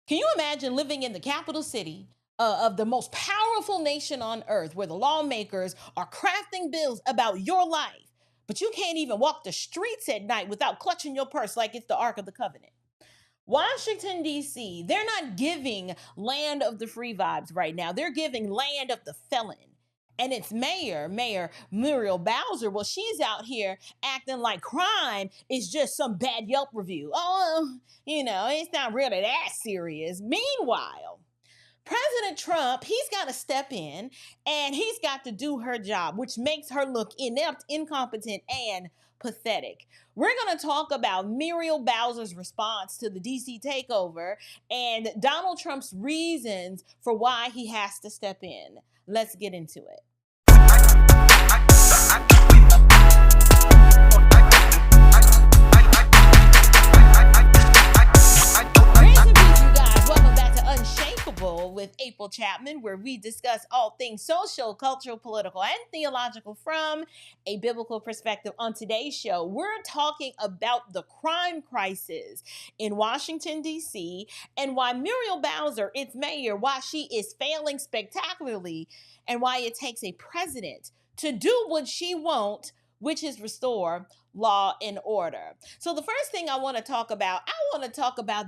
Can you imagine living in the capital city of the most powerful nation on earth where the lawmakers are crafting bills about your life, but you can't even walk the streets at night without clutching your purse like it's the Ark of the Covenant? Washington, D.C., they're not giving land of the free vibes right now. They're giving land of the felon. And its Mayor Muriel Bowser, well, she's out here acting like crime is just some bad Yelp review. Oh, it's not really that serious. Meanwhile, President Trump, he's got to step in and he's got to do her job, which makes her look inept, incompetent, and pathetic. We're going to talk about Muriel Bowser's response to the DC takeover and Donald Trump's reasons for why he has to step in. Let's get into it. Unshakable with April Chapman, where we discuss all things social, cultural, political, and theological from a biblical perspective. On today's show, we're talking about the crime crisis in Washington, D.C., and why Muriel Bowser, its mayor, why she is failing spectacularly, and why it takes a president to do what she wants, which is restore law and order. So the first thing I want to talk about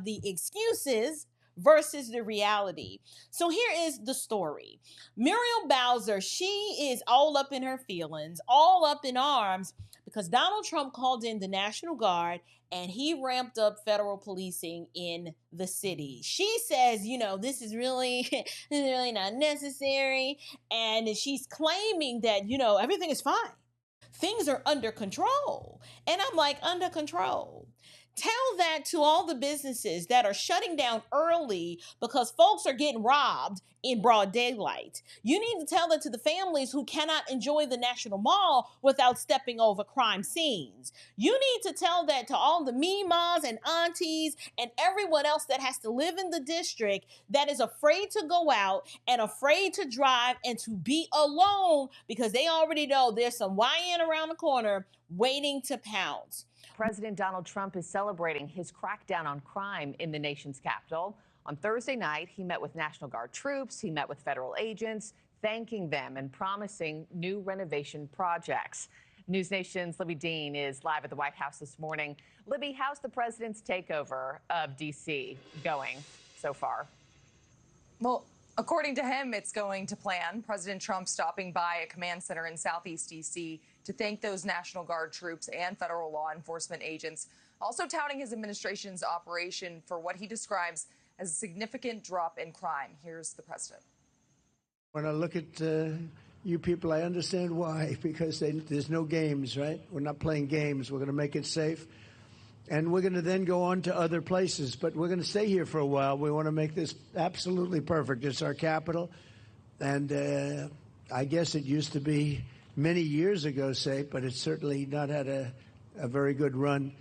the excuses versus the reality. So here is the story. Muriel Bowser, she is all up in her feelings, all up in arms, because Donald Trump called in the National Guard and he ramped up federal policing in the city. She says, this is really not necessary. And she's claiming that, everything is fine. Things are under control. And I'm like, under control? Tell that to all the businesses that are shutting down early because folks are getting robbed in broad daylight. You need to tell that to the families who cannot enjoy the National Mall without stepping over crime scenes. You need to tell that to all the mimas and aunties and everyone else that has to live in the district that is afraid to go out and afraid to drive and to be alone because they already know there's some YN around the corner waiting to pounce. President Donald Trump is celebrating his crackdown on crime in the nation's capital. On Thursday night, he met with National Guard troops, he met with federal agents, thanking them and promising new renovation projects. News Nation's Libby Dean is live at the White House this morning. Libby, how's the president's takeover of D.C. going so far? Well, according to him, it's going to plan. President Trump stopping by a command center in Southeast D.C. to thank those National Guard troops and federal law enforcement agents, also touting his administration's operation for what he describes as a significant drop in crime. Here's the president. When I look at you people, I understand why, because there's no games, right? We're not playing games. We're going to make it safe. And we're going to then go on to other places. But we're going to stay here for a while. We want to make this absolutely perfect. It's our capital. And I guess it used to be many years ago safe, but it's certainly not had a very good run.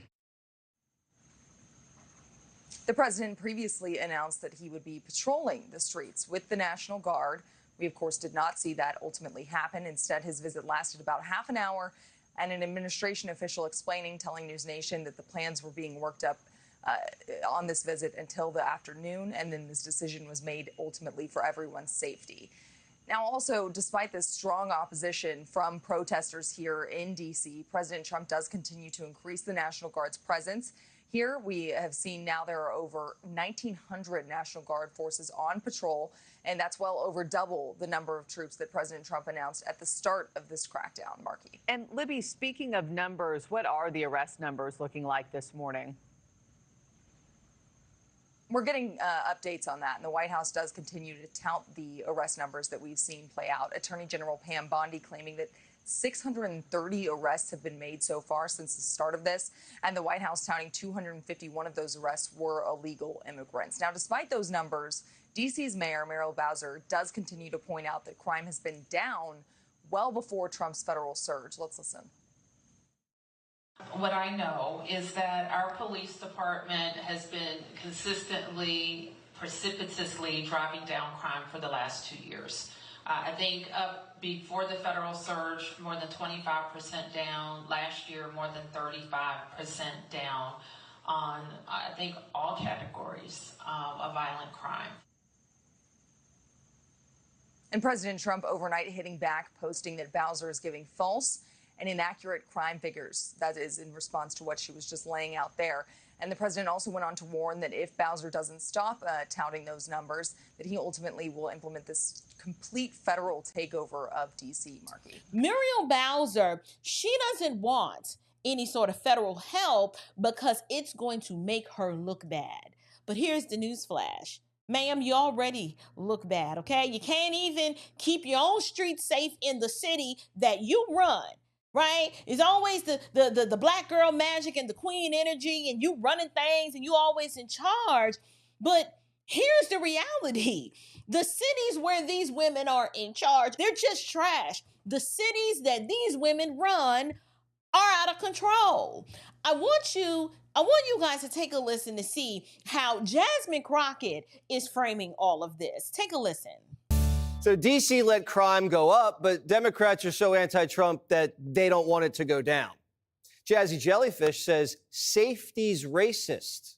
The president previously announced that he would be patrolling the streets with the National Guard. We, of course, did not see that ultimately happen. Instead, his visit lasted about half an hour, and an administration official telling News Nation that the plans were being worked up on this visit until the afternoon, and then this decision was made ultimately for everyone's safety. Now, also, despite this strong opposition from protesters here in D.C., President Trump does continue to increase the National Guard's presence. Here, we have seen now there are over 1,900 National Guard forces on patrol, and that's well over double the number of troops that President Trump announced at the start of this crackdown, Markey. And Libby, speaking of numbers, what are the arrest numbers looking like this morning? We're getting updates on that, and the White House does continue to tout the arrest numbers that we've seen play out. Attorney General Pam Bondi claiming that 630 arrests have been made so far since the start of this, and the White House touting 251 of those arrests were illegal immigrants. Now, despite those numbers, D.C.'s Mayor Muriel Bowser does continue to point out that crime has been down well before Trump's federal surge. Let's listen. What I know is that our police department has been consistently, precipitously driving down crime for the last 2 years. I think up before the federal surge, more than 25% down. Last year, more than 35% down. on, I think, all categories of violent crime. And President Trump overnight hitting back, posting that Bowser is giving false and inaccurate crime figures. That is in response to what she was just laying out there. And the president also went on to warn that if Bowser doesn't stop touting those numbers, that he ultimately will implement this complete federal takeover of D.C., Markey. Muriel Bowser, she doesn't want any sort of federal help because it's going to make her look bad. But here's the news flash. Ma'am, you already look bad, okay? You can't even keep your own streets safe in the city that you run, right? It's always the black girl magic and the queen energy and you running things and you always in charge. But here's the reality. The cities where these women are in charge, they're just trash. The cities that these women run are out of control. I want you guys to take a listen to see how Jasmine Crockett is framing all of this. Take a listen. So D.C. let crime go up, but Democrats are so anti-Trump that they don't want it to go down. Jazzy Jellyfish says safety's racist.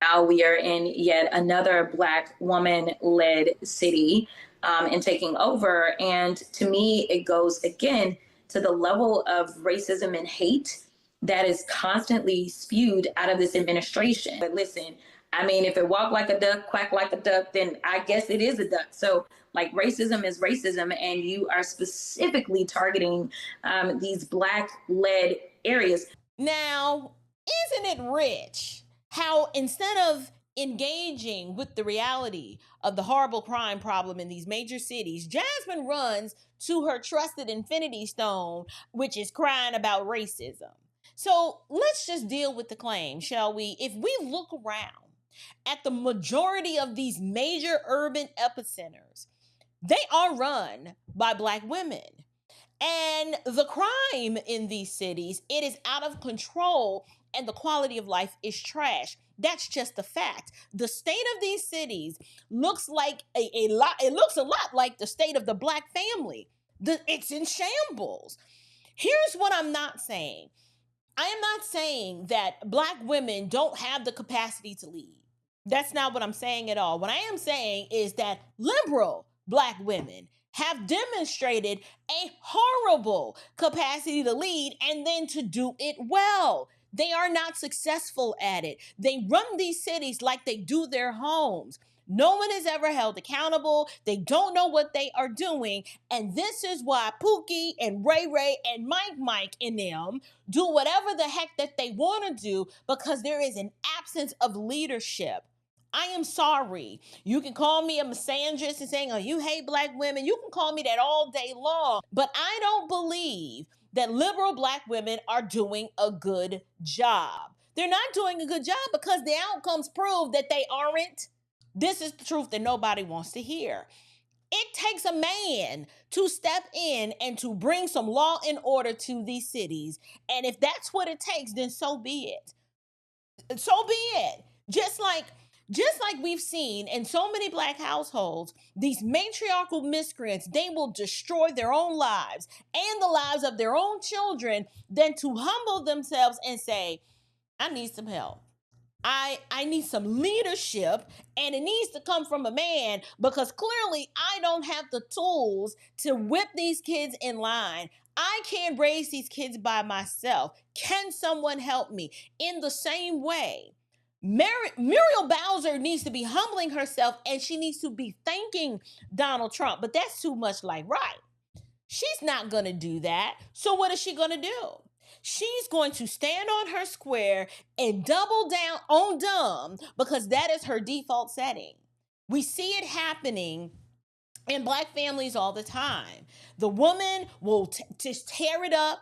Now we are in yet another Black woman-led city and taking over. And to me, it goes again to the level of racism and hate that is constantly spewed out of this administration. But listen, I mean, if it walk like a duck, quack like a duck, then I guess it is a duck. So like racism is racism, and you are specifically targeting these Black-led areas. Now, isn't it rich how instead of engaging with the reality of the horrible crime problem in these major cities, Jasmine runs to her trusted infinity stone, which is crying about racism. So let's just deal with the claim, shall we? If we look around at the majority of these major urban epicenters, they are run by Black women. And the crime in these cities, it is out of control and the quality of life is trash. That's just a fact. The state of these cities looks like it looks a lot like the state of the Black family. It's in shambles. Here's what I'm not saying. I am not saying that Black women don't have the capacity to lead. That's not what I'm saying at all. What I am saying is that liberal Black women have demonstrated a horrible capacity to lead and then to do it well. They are not successful at it. They run these cities like they do their homes. No one is ever held accountable. They don't know what they are doing. And this is why Pookie and Ray Ray and Mike and them do whatever the heck that they want to do because there is an absence of leadership. I am sorry. You can call me a misandrist and saying, oh, you hate Black women. You can call me that all day long. But I don't believe that liberal Black women are doing a good job. They're not doing a good job because the outcomes prove that they aren't. This is the truth that nobody wants to hear. It takes a man to step in and to bring some law and order to these cities. And if that's what it takes, then so be it. So be it. Just like we've seen in so many Black households, these matriarchal miscreants, they will destroy their own lives and the lives of their own children than to humble themselves and say, I need some help. I need some leadership, and it needs to come from a man because clearly I don't have the tools to whip these kids in line. I can't raise these kids by myself. Can someone help me? In the same way, Muriel Bowser needs to be humbling herself and she needs to be thanking Donald Trump, but that's too much like right. She's not going to do that. So what is she going to do? She's going to stand on her square and double down on dumb because that is her default setting. We see it happening in Black families all the time. The woman will just tear it up.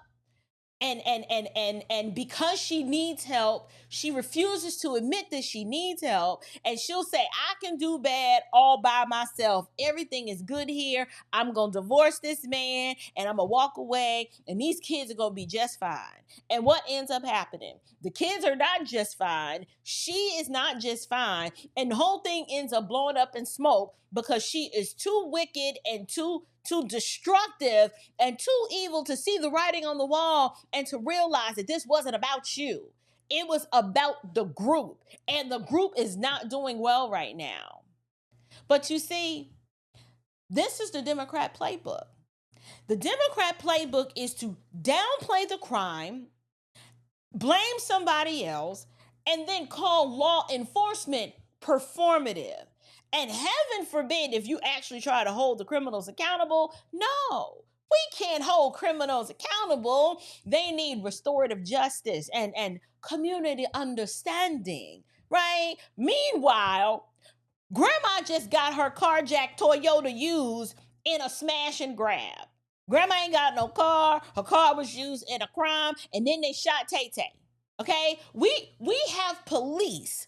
And because she needs help, she refuses to admit that she needs help. And she'll say, I can do bad all by myself. Everything is good here. I'm going to divorce this man and I'm going to walk away. And these kids are going to be just fine. And what ends up happening? The kids are not just fine. She is not just fine. And the whole thing ends up blowing up in smoke because she is too wicked and too destructive and too evil to see the writing on the wall and to realize that this wasn't about you. It was about the group, and the group is not doing well right now. But you see, this is the Democrat playbook. The Democrat playbook is to downplay the crime, blame somebody else, and then call law enforcement performative. And heaven forbid if you actually try to hold the criminals accountable. No, we can't hold criminals accountable. They need restorative justice and community understanding, right? Meanwhile, Grandma just got her carjacked Toyota used in a smash and grab. Grandma ain't got no car. Her car was used in a crime, and then they shot Tay-Tay. Okay? We have police,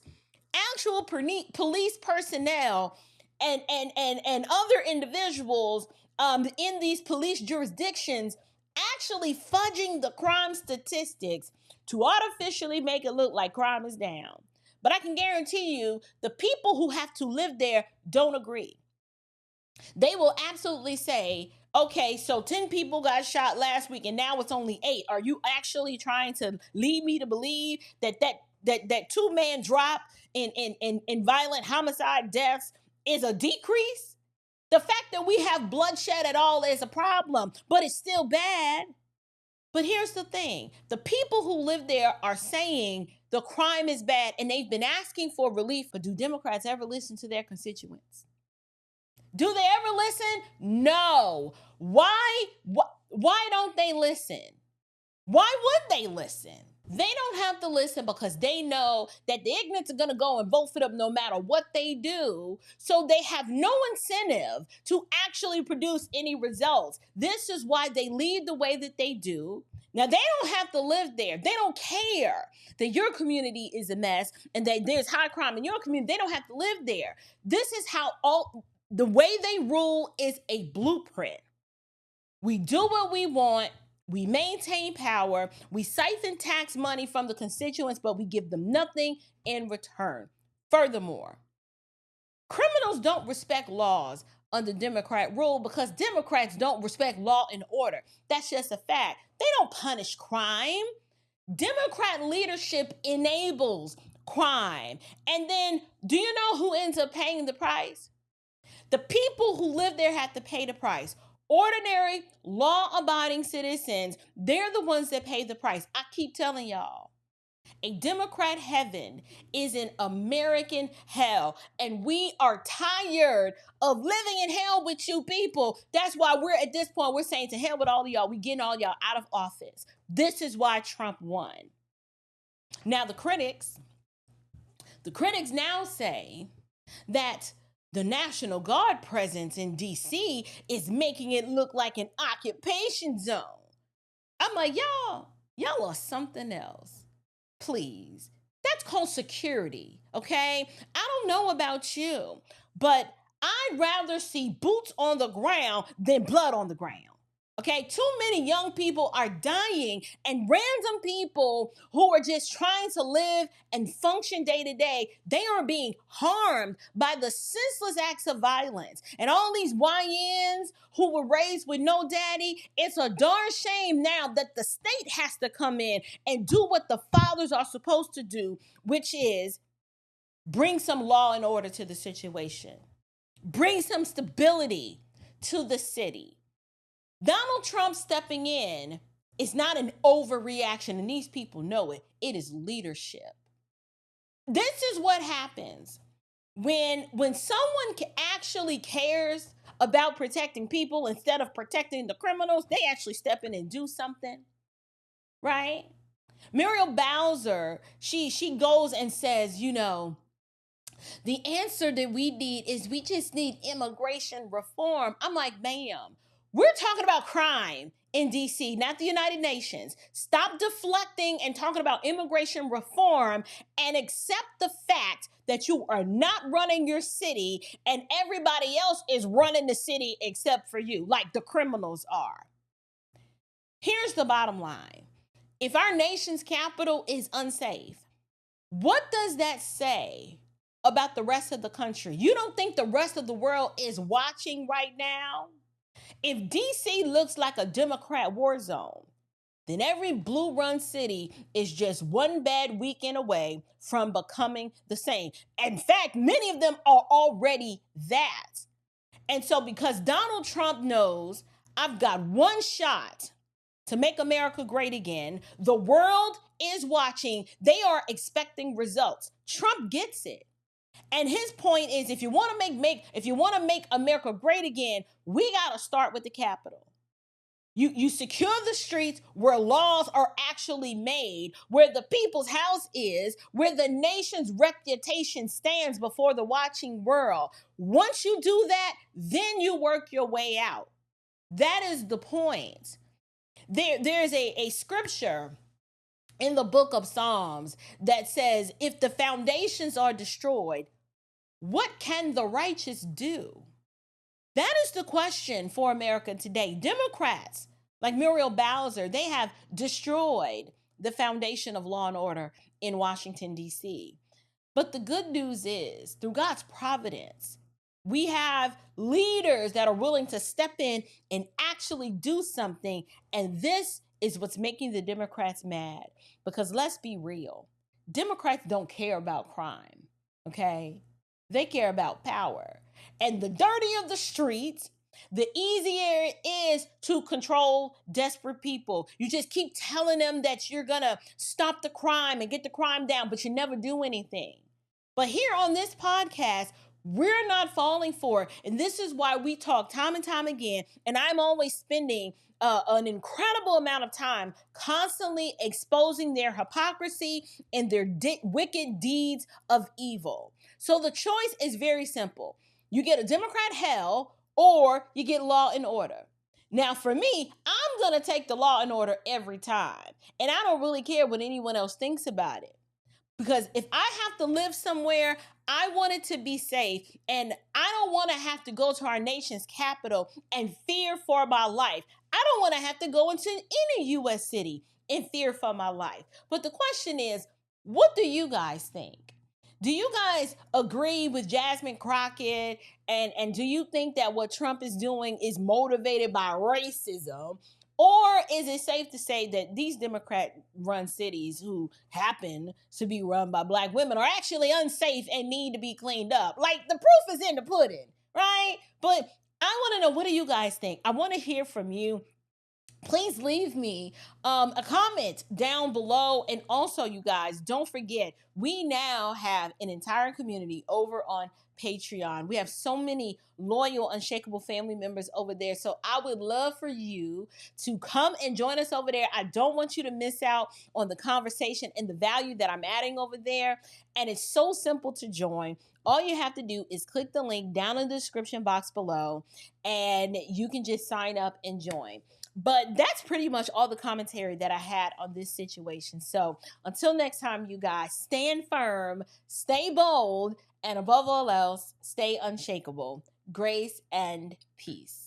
actual police personnel, and other individuals in these police jurisdictions actually fudging the crime statistics to artificially make it look like crime is down. But I can guarantee you, the people who have to live there don't agree. They will absolutely say, okay, so 10 people got shot last week and now it's only 8. Are you actually trying to lead me to believe that 2-man drop in violent homicide deaths is a decrease? The fact that we have bloodshed at all is a problem, but it's still bad. But here's the thing. The people who live there are saying the crime is bad and they've been asking for relief. But do Democrats ever listen to their constituents? Do they ever listen? No. Why don't they listen? Why would they listen? They don't have to listen because they know that the ignorants are going to go and vote for them no matter what they do. So they have no incentive to actually produce any results. This is why they lead the way that they do. Now, they don't have to live there. They don't care that your community is a mess and that there's high crime in your community. They don't have to live there. This is how the way they rule is a blueprint. We do what we want. We maintain power. We siphon tax money from the constituents, but we give them nothing in return. Furthermore, criminals don't respect laws under Democrat rule because Democrats don't respect law and order. That's just a fact. They don't punish crime. Democrat leadership enables crime. And then, do you know who ends up paying the price? The people who live there have to pay the price. Ordinary, law-abiding citizens, they're the ones that pay the price. I keep telling y'all, a Democrat heaven is an American hell, and we are tired of living in hell with you people. That's why we're at this point, we're saying to hell with all of y'all. We're getting all y'all out of office. This is why Trump won. Now, the critics now say that the National Guard presence in D.C. is making it look like an occupation zone. I'm like, y'all are something else. Please. That's called security, okay? I don't know about you, but I'd rather see boots on the ground than blood on the ground. Okay, too many young people are dying, and random people who are just trying to live and function day to day, they are being harmed by the senseless acts of violence. And all these YNs who were raised with no daddy, it's a darn shame now that the state has to come in and do what the fathers are supposed to do, which is bring some law and order to the situation, bring some stability to the city. Donald Trump stepping in is not an overreaction, and these people know it. It is leadership. This is what happens when someone actually cares about protecting people instead of protecting the criminals. They actually step in and do something, right? Muriel Bowser, she goes and says, you know, the answer that we need is we just need immigration reform. I'm like, ma'am, we're talking about crime in D.C., not the United Nations. Stop deflecting and talking about immigration reform and accept the fact that you are not running your city and everybody else is running the city except for you, like the criminals are. Here's the bottom line. If our nation's capital is unsafe, what does that say about the rest of the country? You don't think the rest of the world is watching right now? If DC looks like a Democrat war zone, then every blue run city is just one bad weekend away from becoming the same. In fact, many of them are already that. And so because Donald Trump knows I've got one shot to make America great again, the world is watching. They are expecting results. Trump gets it. And his point is, if you want to make America great again, we got to start with the Capitol. You secure the streets where laws are actually made, where the people's house is, where the nation's reputation stands before the watching world. Once you do that, then you work your way out. That is the point. There's a scripture in the book of Psalms that says, if the foundations are destroyed, what can the righteous do? That is the question for America today. Democrats like Muriel Bowser, they have destroyed the foundation of law and order in Washington, D.C. But the good news is, through God's providence, we have leaders that are willing to step in and actually do something. And this is what's making the Democrats mad. Because let's be real, Democrats don't care about crime, okay? They care about power. And the dirtier the streets, the easier it is to control desperate people. You just keep telling them that you're going to stop the crime and get the crime down, but you never do anything. But here on this podcast, we're not falling for it. And this is why we talk time and time again. And I'm always spending an incredible amount of time constantly exposing their hypocrisy and their wicked deeds of evil. So the choice is very simple. You get a Democrat hell or you get law and order. Now, for me, I'm going to take the law and order every time. And I don't really care what anyone else thinks about it. Because if I have to live somewhere, I want it to be safe. And I don't want to have to go to our nation's capital and fear for my life. I don't want to have to go into any U.S. city and fear for my life. But the question is, what do you guys think? Do you guys agree with Jasmine Crockett? And do you think that what Trump is doing is motivated by racism? Or is it safe to say that these Democrat-run cities who happen to be run by Black women are actually unsafe and need to be cleaned up? Like, the proof is in the pudding, right? But I want to know, what do you guys think? I want to hear from you. Please leave me a comment down below. And also, you guys, don't forget, we now have an entire community over on Patreon. We have so many loyal Unshakable family members over there. So I would love for you to come and join us over there. I don't want you to miss out on the conversation and the value that I'm adding over there. And it's so simple to join. All you have to do is click the link down in the description box below, and you can just sign up and join. But that's pretty much all the commentary that I had on this situation. So until next time, you guys, stand firm, stay bold, and above all else, stay unshakable. Grace and peace.